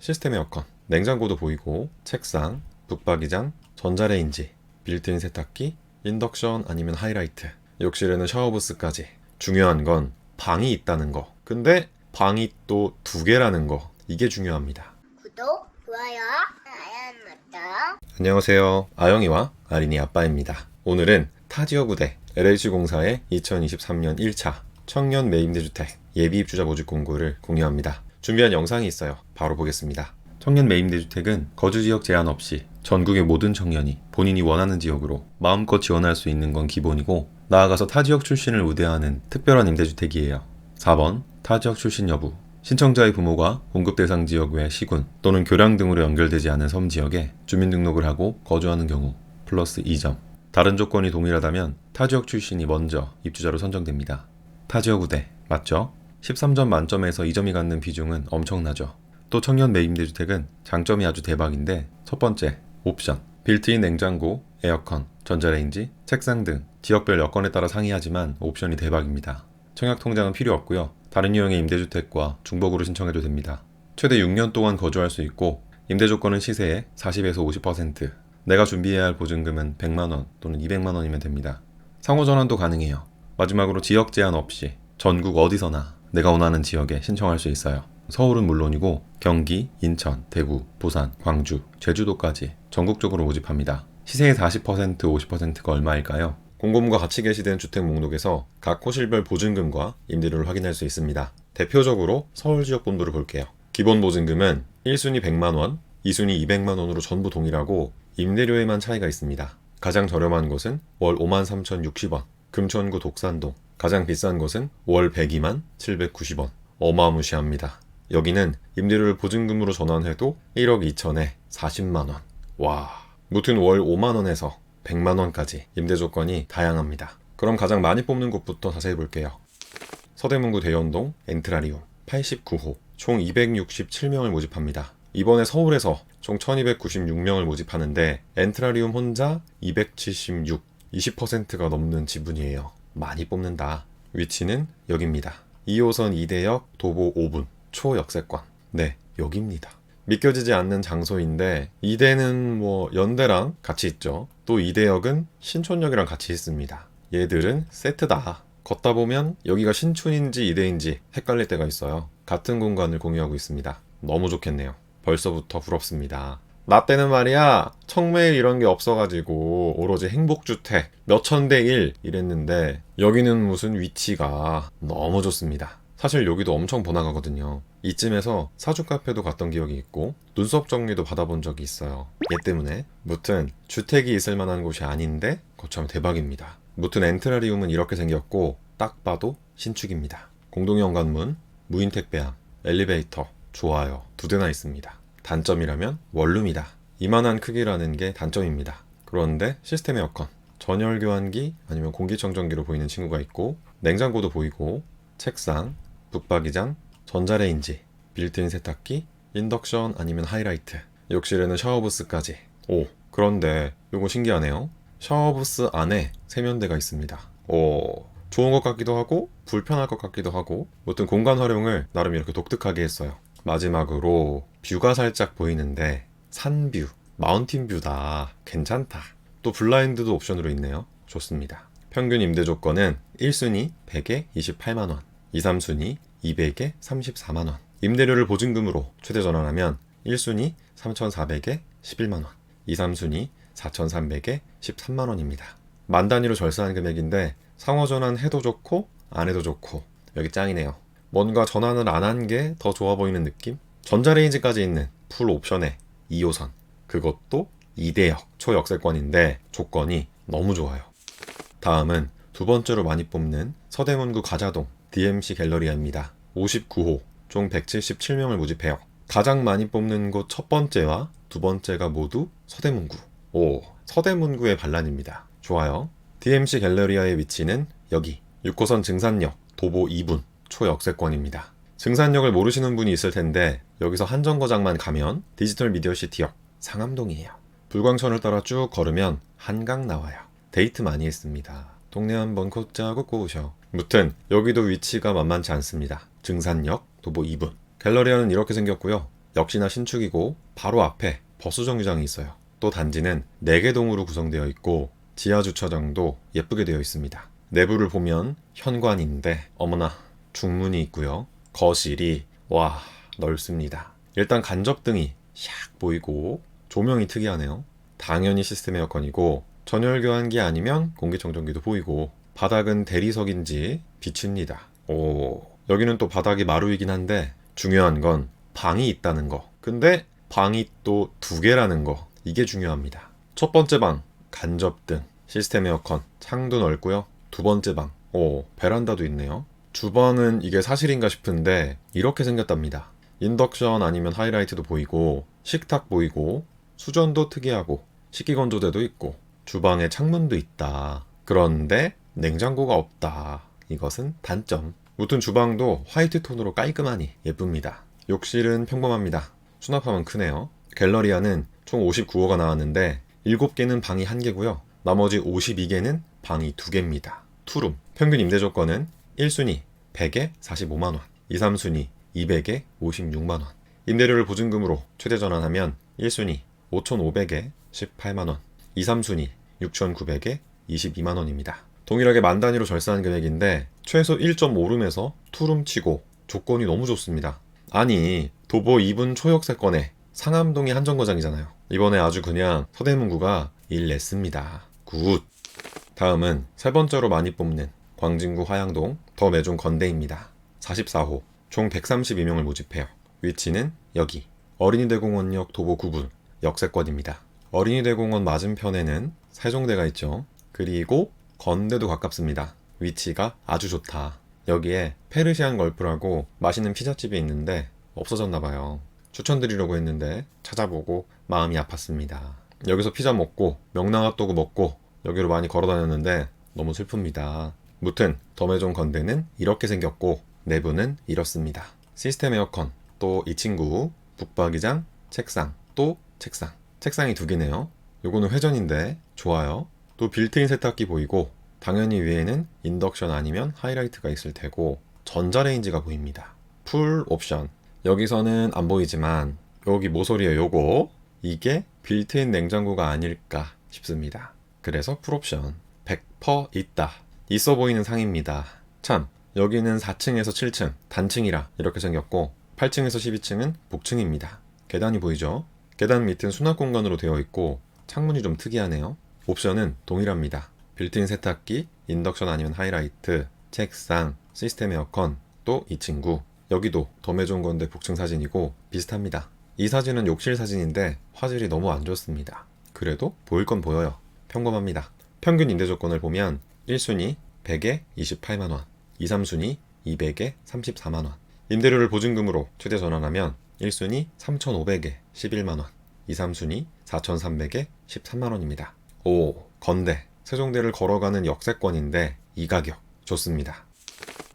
시스템 에어컨, 냉장고도 보이고 책상, 북박이장, 전자레인지, 빌트인 세탁기, 인덕션 아니면 하이라이트, 욕실에는 샤워부스까지. 중요한 건 방이 있다는 거. 근데 방이 또 두 개라는 거. 이게 중요합니다. 구독, 좋아요, 알람 맞다. 안녕하세요. 아영이와 아린이 아빠입니다. 오늘은 타지어부대 LH공사의 2023년 1차 청년 매입대주택 예비입주자 모집 공고를 공유합니다. 준비한 영상이 있어요. 바로 보겠습니다. 청년 매입대주택은 거주지역 제한 없이 전국의 모든 청년이 본인이 원하는 지역으로 마음껏 지원할 수 있는 건 기본이고, 나아가서 타지역 출신을 우대하는 특별한 임대주택이에요. 4번 타지역 출신 여부. 신청자의 부모가 공급 대상 지역 외 시군 또는 교량 등으로 연결되지 않은 섬 지역에 주민등록을 하고 거주하는 경우 플러스 2점. 다른 조건이 동일하다면 타지역 출신이 먼저 입주자로 선정됩니다. 타지역 우대 맞죠? 13점 만점에서 2점이 갖는 비중은 엄청나죠. 또 청년 매입대주택은 장점이 아주 대박인데, 첫 번째 옵션. 빌트인 냉장고, 에어컨, 전자레인지, 책상 등 지역별 여건에 따라 상이하지만 옵션이 대박입니다. 청약통장은 필요 없고요. 다른 유형의 임대주택과 중복으로 신청해도 됩니다. 최대 6년 동안 거주할 수 있고, 임대 조건은 시세의 40에서 50%, 내가 준비해야 할 보증금은 100만원 또는 200만원이면 됩니다. 상호전환도 가능해요. 마지막으로 지역 제한 없이 전국 어디서나 내가 원하는 지역에 신청할 수 있어요. 서울은 물론이고 경기, 인천, 대구, 부산, 광주, 제주도까지 전국적으로 모집합니다. 시세의 40%, 50%가 얼마일까요? 공고문과 같이 게시된 주택 목록에서 각 호실별 보증금과 임대료를 확인할 수 있습니다. 대표적으로 서울 지역 본도를 볼게요. 기본 보증금은 1순위 100만원, 2순위 200만원으로 전부 동일하고 임대료에만 차이가 있습니다. 가장 저렴한 곳은 월 53,060원, 금천구 독산동. 가장 비싼 곳은 월 102만 790원. 어마무시합니다. 여기는 임대료를 보증금으로 전환해도 1억 2천에 40만원. 와. 무튼 월 5만원에서 100만원까지 임대 조건이 다양합니다. 그럼 가장 많이 뽑는 곳부터 자세히 볼게요. 서대문구 대연동 엔트라리움 89호 총 267명을 모집합니다. 이번에 서울에서 총 1296명을 모집하는데 엔트라리움 혼자 276, 20%가 넘는 지분이에요. 많이 뽑는다. 위치는 여기입니다. 2호선 이대역 도보 5분 초역세권. 네, 여기입니다. 믿겨지지 않는 장소인데 이대는 연대랑 같이 있죠. 또 이대역은 신촌역이랑 같이 있습니다. 얘들은 세트다. 걷다 보면 여기가 신촌인지 이대인지 헷갈릴 때가 있어요. 같은 공간을 공유하고 있습니다. 너무 좋겠네요. 벌써부터 부럽습니다. 나 때는 말이야 청매일 이런 게 없어가지고 오로지 행복주택 몇천 대 1 이랬는데, 여기는 무슨 위치가 너무 좋습니다. 사실 여기도 엄청 번화가거든요. 이쯤에서 사주 카페도 갔던 기억이 있고 눈썹 정리도 받아본 적이 있어요. 얘 때문에. 무튼 주택이 있을 만한 곳이 아닌데 거참 대박입니다. 무튼 엔트라리움은 이렇게 생겼고 딱 봐도 신축입니다. 공동 현관문, 무인 택배함, 엘리베이터 좋아요 2대나 있습니다. 단점이라면 원룸이다. 이만한 크기라는 게 단점입니다. 그런데 시스템 에어컨, 전열 교환기 아니면 공기청정기로 보이는 친구가 있고, 냉장고도 보이고 책상, 북박이장, 전자레인지, 빌트인 세탁기, 인덕션 아니면 하이라이트, 욕실에는 샤워부스까지. 오, 그런데 요거 신기하네요. 샤워부스 안에 세면대가 있습니다. 오, 좋은 것 같기도 하고 불편할 것 같기도 하고, 무튼 공간 활용을 나름 이렇게 독특하게 했어요. 마지막으로 뷰가 살짝 보이는데 산뷰, 마운틴 뷰다. 괜찮다. 또 블라인드도 옵션으로 있네요. 좋습니다. 평균 임대 조건은 1순위 100에 28만원, 2, 3순위 200에 34만원. 임대료를 보증금으로 최대 전환하면 1순위 3,400에 11만원, 2, 3순위 4,300에 13만원입니다. 만 단위로 절세한 금액인데 상호 전환 해도 좋고 안 해도 좋고 여기 짱이네요. 뭔가 전환을 안 한 게 더 좋아 보이는 느낌? 전자레인지까지 있는 풀 옵션에 2호선, 그것도 이대역 초역세권인데 조건이 너무 좋아요. 다음은 두 번째로 많이 뽑는 서대문구 가자동 DMC 갤러리아입니다. 59호 총 177명을 모집해요. 가장 많이 뽑는 곳 첫 번째와 두 번째가 모두 서대문구. 오, 서대문구의 반란입니다. 좋아요. DMC 갤러리아의 위치는 여기 6호선 증산역 도보 2분 초역세권입니다. 증산역을 모르시는 분이 있을 텐데 여기서 한정거장만 가면 디지털 미디어시티역 상암동이에요. 불광천을 따라 쭉 걸으면 한강 나와요. 데이트 많이 했습니다. 동네 한번 걷자 걷고 오셔. 무튼 여기도 위치가 만만치 않습니다. 증산역 도보 2분. 갤러리아는 이렇게 생겼고요. 역시나 신축이고 바로 앞에 버스 정류장이 있어요. 또 단지는 4개 동으로 구성되어 있고 지하 주차장도 예쁘게 되어 있습니다. 내부를 보면 현관인데 어머나 중문이 있고요. 거실이 와 넓습니다. 일단 간접등이 샥 보이고 조명이 특이하네요. 당연히 시스템 에어컨이고 전열 교환기 아니면 공기청정기도 보이고 바닥은 대리석인지 비칩니다. 오, 여기는 또 바닥이 마루이긴 한데 중요한 건 방이 있다는 거. 근데 방이 또 2개라는 거. 이게 중요합니다. 첫 번째 방 간접등, 시스템 에어컨, 창도 넓고요. 두 번째 방, 오, 베란다도 있네요. 주방은 이게 사실인가 싶은데 이렇게 생겼답니다. 인덕션 아니면 하이라이트도 보이고 식탁 보이고 수전도 특이하고 식기건조대도 있고 주방에 창문도 있다. 그런데 냉장고가 없다. 이것은 단점. 무튼 주방도 화이트 톤으로 깔끔하니 예쁩니다. 욕실은 평범합니다. 수납함은 크네요. 갤러리아는 총 59호가 나왔는데 7개는 방이 1개고요. 나머지 52개는 방이 2개입니다. 투룸. 평균 임대 조건은 1순위 100에 45만원, 2, 3순위 200에 56만원. 임대료를 보증금으로 최대 전환하면 1순위 5,500에 18만원, 2, 3순위 6,900에 22만원입니다. 동일하게 만 단위로 절세한 금액인데 최소 1.5룸에서 투룸 치고 조건이 너무 좋습니다. 아니 도보 2분 초역세권에 상암동이 한정거장이잖아요. 이번에 아주 그냥 서대문구가 일 냈습니다. 굿. 다음은 세 번째로 많이 뽑는 광진구 화양동 더 매종 건대입니다. 44호 총 132명을 모집해요. 위치는 여기 어린이대공원역 도보 9분 역세권입니다. 어린이대공원 맞은편에는 세종대가 있죠. 그리고 건대도 가깝습니다. 위치가 아주 좋다. 여기에 페르시안 걸프라고 맛있는 피자집이 있는데 없어졌나봐요. 추천드리려고 했는데 찾아보고 마음이 아팠습니다. 여기서 피자 먹고 명랑핫도그 먹고 여기로 많이 걸어다녔는데 너무 슬픕니다. 무튼 더매종 건대는 이렇게 생겼고 내부는 이렇습니다. 시스템 에어컨, 또 이 친구 북박이장, 책상, 또 책상. 책상이 2개네요. 요거는 회전인데 좋아요. 또 빌트인 세탁기 보이고 당연히 위에는 인덕션 아니면 하이라이트가 있을 테고 전자레인지가 보입니다. 풀 옵션. 여기서는 안 보이지만 여기 모서리에 요거 이게 빌트인 냉장고가 아닐까 싶습니다. 그래서 풀옵션 100% 있다. 있어 보이는 상입니다. 참 여기는 4층에서 7층 단층이라 이렇게 생겼고 8층에서 12층은 복층입니다. 계단이 보이죠? 계단 밑은 수납 공간으로 되어 있고 창문이 좀 특이하네요. 옵션은 동일합니다. 빌트인 세탁기, 인덕션 아니면 하이라이트, 책상, 시스템 에어컨, 또 이 친구. 여기도 더매종 건대 복층 사진이고 비슷합니다. 이 사진은 욕실 사진인데 화질이 너무 안 좋습니다. 그래도 보일 건 보여요. 평범합니다. 평균 임대 조건을 보면 1순위 100에 28만원, 2, 3순위 200에 34만원. 임대료를 보증금으로 최대 전환하면 1순위 3,500에 11만원, 2, 3순위 4,300에 13만원입니다. 오, 건대, 세종대를 걸어가는 역세권인데 이 가격 좋습니다.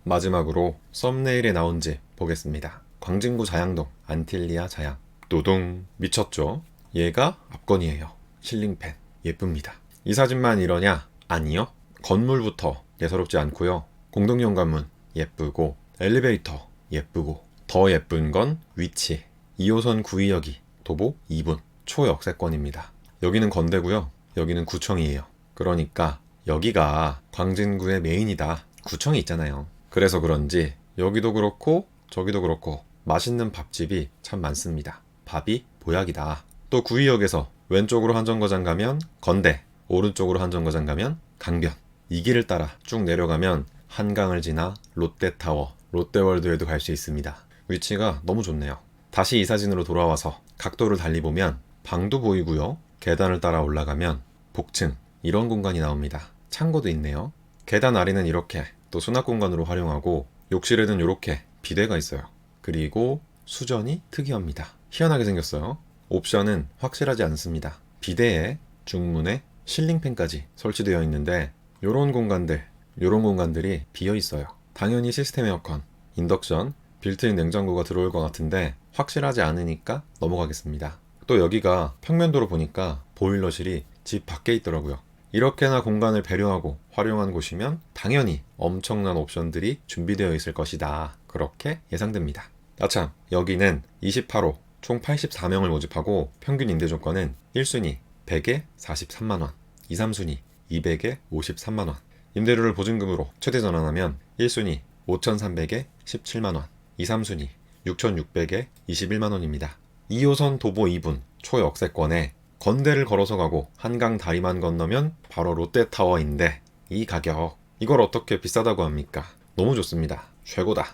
마지막으로 썸네일에 나온 집 보겠습니다. 광진구 자양동 안틸리아 자양. 노동 미쳤죠? 얘가 앞건이에요. 실링팬 예쁩니다. 이 사진만 이러냐? 아니요. 건물부터 예사롭지 않고요. 공동 현관문 예쁘고 엘리베이터 예쁘고 더 예쁜 건 위치. 2호선 구의역이 도보 2분 초역세권입니다. 여기는 건대고요. 여기는 구청이에요. 그러니까 여기가 광진구의 메인이다. 구청이 있잖아요. 그래서 그런지 여기도 그렇고 저기도 그렇고 맛있는 밥집이 참 많습니다. 밥이 보약이다. 또 구의역에서 왼쪽으로 한정거장 가면 건대, 오른쪽으로 한정거장 가면 강변. 이 길을 따라 쭉 내려가면 한강을 지나 롯데타워, 롯데월드에도 갈 수 있습니다. 위치가 너무 좋네요. 다시 이 사진으로 돌아와서 각도를 달리 보면 방도 보이고요. 계단을 따라 올라가면 복층, 이런 공간이 나옵니다. 창고도 있네요. 계단 아래는 이렇게 또 수납 공간으로 활용하고 욕실에는 이렇게 비데가 있어요. 그리고 수전이 특이합니다. 희한하게 생겼어요. 옵션은 확실하지 않습니다. 비데에 중문에 실링팬까지 설치되어 있는데 요런 공간들이 비어 있어요. 당연히 시스템 에어컨, 인덕션, 빌트인 냉장고가 들어올 것 같은데 확실하지 않으니까 넘어가겠습니다. 또 여기가 평면도로 보니까 보일러실이 집 밖에 있더라고요. 이렇게나 공간을 배려하고 활용한 곳이면 당연히 엄청난 옵션들이 준비되어 있을 것이다. 그렇게 예상됩니다. 아참, 여기는 28호 총 84명을 모집하고 평균 임대 조건은 1순위 100에 43만원, 2, 3순위 200에 53만원. 임대료를 보증금으로 최대 전환하면 1순위 5,300에 17만원, 2, 3순위 6,600에 21만원입니다. 2호선 도보 2분 초역세권에 건대를 걸어서 가고 한강 다리만 건너면 바로 롯데타워인데 이 가격, 이걸 어떻게 비싸다고 합니까? 너무 좋습니다. 최고다.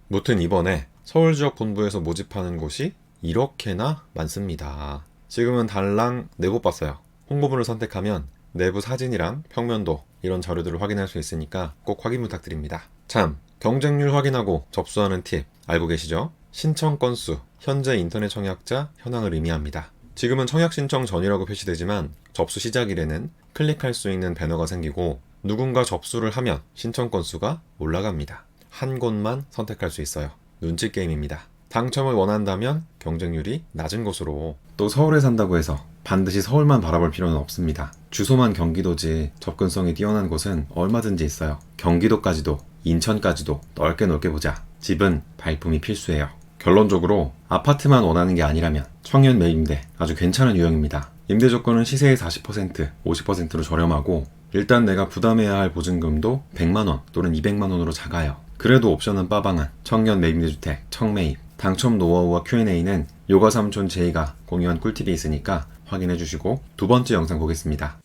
무튼 이번에 서울 지역 본부에서 모집하는 곳이 이렇게나 많습니다. 지금은 달랑 4곳 봤어요. 홍보문을 선택하면 내부 사진이랑 평면도 이런 자료들을 확인할 수 있으니까 꼭 확인 부탁드립니다. 참, 경쟁률 확인하고 접수하는 팁 알고 계시죠? 신청 건수, 현재 인터넷 청약자 현황을 의미합니다. 지금은 청약 신청 전이라고 표시되지만 접수 시작일에는 클릭할 수 있는 배너가 생기고 누군가 접수를 하면 신청 건수가 올라갑니다. 한 곳만 선택할 수 있어요. 눈치 게임입니다. 당첨을 원한다면 경쟁률이 낮은 곳으로. 또 서울에 산다고 해서 반드시 서울만 바라볼 필요는 없습니다. 주소만 경기도지 접근성이 뛰어난 곳은 얼마든지 있어요. 경기도까지도, 인천까지도 넓게 넓게 보자. 집은 발품이 필수예요. 결론적으로 아파트만 원하는 게 아니라면 청년 매입임대 아주 괜찮은 유형입니다. 임대 조건은 시세의 40%, 50%로 저렴하고 일단 내가 부담해야 할 보증금도 100만원 또는 200만원으로 작아요. 그래도 옵션은 빠방한 청년 매입임대주택 청매입. 당첨 노하우와 Q&A는 요가삼촌 제이가 공유한 꿀팁이 있으니까 확인해주시고 두 번째 영상 보겠습니다.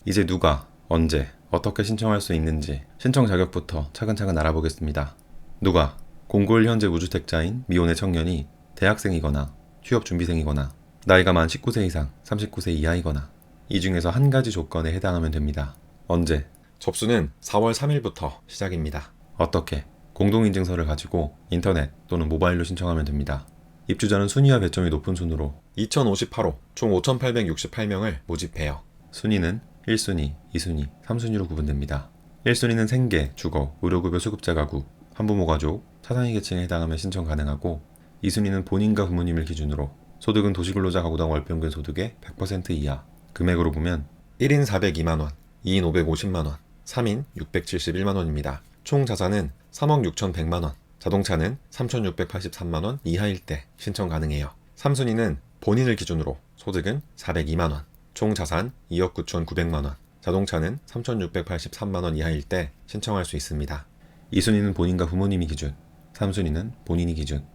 이제 누가, 언제, 어떻게 신청할 수 있는지 신청 자격부터 차근차근 알아보겠습니다. 누가, 공고일 현재 무주택자인 미혼의 청년이 대학생이거나 취업준비생이거나 나이가 만 19세 이상 39세 이하이거나 이 중에서 한 가지 조건에 해당하면 됩니다. 언제? 접수는 4월 3일부터 시작입니다. 어떻게? 공동인증서를 가지고 인터넷 또는 모바일로 신청하면 됩니다. 입주자는 순위와 배점이 높은 순으로 2058호 총 5,868명을 모집해요. 순위는 1순위, 2순위, 3순위로 구분됩니다. 1순위는 생계, 주거, 의료급여 수급자 가구, 한부모 가족, 차상위 계층에 해당하면 신청 가능하고 2순위는 본인과 부모님을 기준으로 소득은 도시근로자 가구당 월평균 소득의 100% 이하. 금액으로 보면 1인 402만원, 2인 550만원, 3인 671만원입니다. 총 자산은 3억 6,100만원, 자동차는 3,683만원 이하일 때 신청 가능해요. 3순위는 본인을 기준으로 소득은 402만원, 총 자산 2억 9,900만원, 자동차는 3,683만원 이하일 때 신청할 수 있습니다. 2순위는 본인과 부모님이 기준, 3순위는 본인이 기준.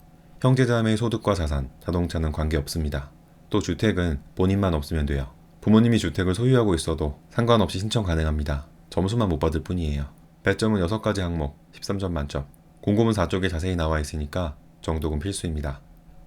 형제자매의 소득과 자산, 자동차는 관계없습니다. 또 주택은 본인만 없으면 돼요. 부모님이 주택을 소유하고 있어도 상관없이 신청 가능합니다. 점수만 못 받을 뿐이에요. 배점은 6가지 항목, 13점 만점. 공고문 4쪽에 자세히 나와 있으니까 정독은 필수입니다.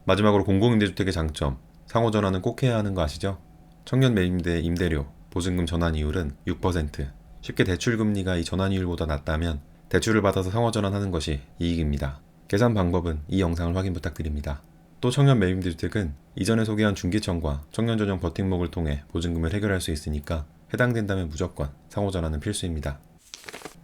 마지막으로 공공임대주택의 장점, 상호전환은 꼭 해야 하는 거 아시죠? 청년 매입임대 임대료, 보증금 전환이율은 6%. 쉽게 대출금리가 이 전환이율보다 낮다면 대출을 받아서 상호전환하는 것이 이익입니다. 계산 방법은 이 영상을 확인 부탁드립니다. 또 청년 매입임대주택은 이전에 소개한 중기청과 청년전용 버팀목을 통해 보증금을 해결할 수 있으니까 해당된다면 무조건 상호전환은 필수입니다.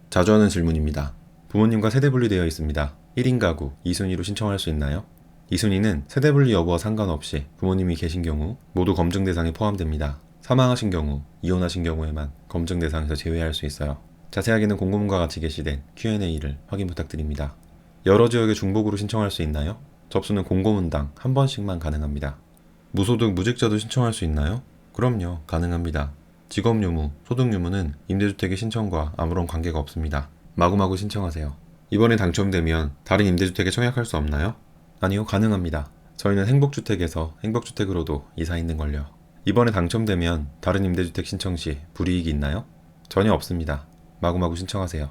자주 하는 질문입니다. 부모님과 세대 분리되어 있습니다. 1인 가구 2순위로 신청할 수 있나요? 2순위는 세대 분리 여부와 상관없이 부모님이 계신 경우 모두 검증 대상에 포함됩니다. 사망하신 경우, 이혼하신 경우에만 검증 대상에서 제외할 수 있어요. 자세하게는 공고문과 같이 게시된 Q&A를 확인 부탁드립니다. 여러 지역의 중복으로 신청할 수 있나요? 접수는 공고문당 한 번씩만 가능합니다. 무소득 무직자도 신청할 수 있나요? 그럼요, 가능합니다. 직업유무, 소득유무는 임대주택의 신청과 아무런 관계가 없습니다. 마구마구 신청하세요. 이번에 당첨되면 다른 임대주택에 청약할 수 없나요? 아니요, 가능합니다. 저희는 행복주택에서 행복주택으로도 이사 있는걸요. 이번에 당첨되면 다른 임대주택 신청 시 불이익이 있나요? 전혀 없습니다. 마구마구 신청하세요.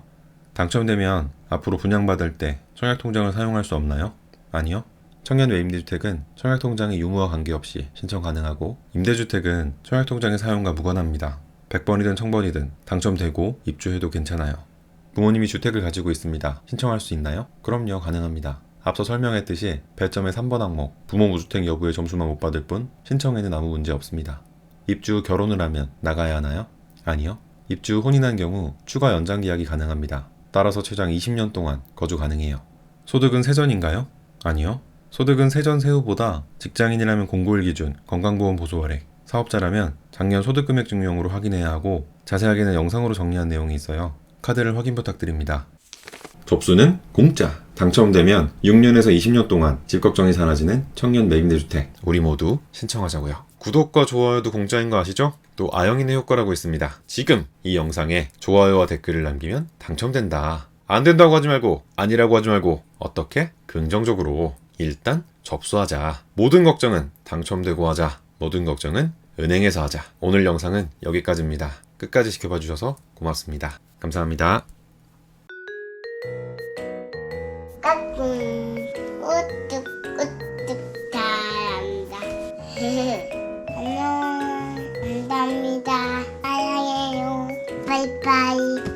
당첨되면 앞으로 분양받을 때 청약통장을 사용할 수 없나요? 아니요. 청년 매입임대주택은 청약통장의 유무와 관계없이 신청 가능하고 임대주택은 청약통장의 사용과 무관합니다. 100번이든 1000번이든 당첨되고 입주해도 괜찮아요. 부모님이 주택을 가지고 있습니다. 신청할 수 있나요? 그럼요, 가능합니다. 앞서 설명했듯이 배점의 3번 항목 부모 무주택 여부의 점수만 못 받을 뿐 신청에는 아무 문제 없습니다. 입주 후 결혼을 하면 나가야 하나요? 아니요. 입주 후 혼인한 경우 추가 연장 계약이 가능합니다. 따라서 최장 20년 동안 거주 가능해요. 소득은 세전인가요? 아니요. 소득은 세전 세후보다 직장인이라면 공고일 기준 건강보험 보수월액, 사업자라면 작년 소득금액 증명으로 확인해야 하고 자세하게는 영상으로 정리한 내용이 있어요. 카드를 확인 부탁드립니다. 접수는 공짜. 당첨되면 6년에서 20년 동안 집 걱정이 사라지는 청년 매입대주택. 우리 모두 신청하자고요. 구독과 좋아요도 공짜인 거 아시죠? 또 아영이네 효과라고 있습니다. 지금 이 영상에 좋아요와 댓글을 남기면 당첨된다. 안 된다고 하지 말고 아니라고 하지 말고 어떻게? 긍정적으로 일단 접수하자. 모든 걱정은 당첨되고 하자. 모든 걱정은 은행에서 하자. 오늘 영상은 여기까지입니다. 끝까지 지켜봐 주셔서 고맙습니다. 감사합니다. 까꿍 우뚝 우뚝 잘한다. 안녕 감사합니다. 사랑해요. 바이바이.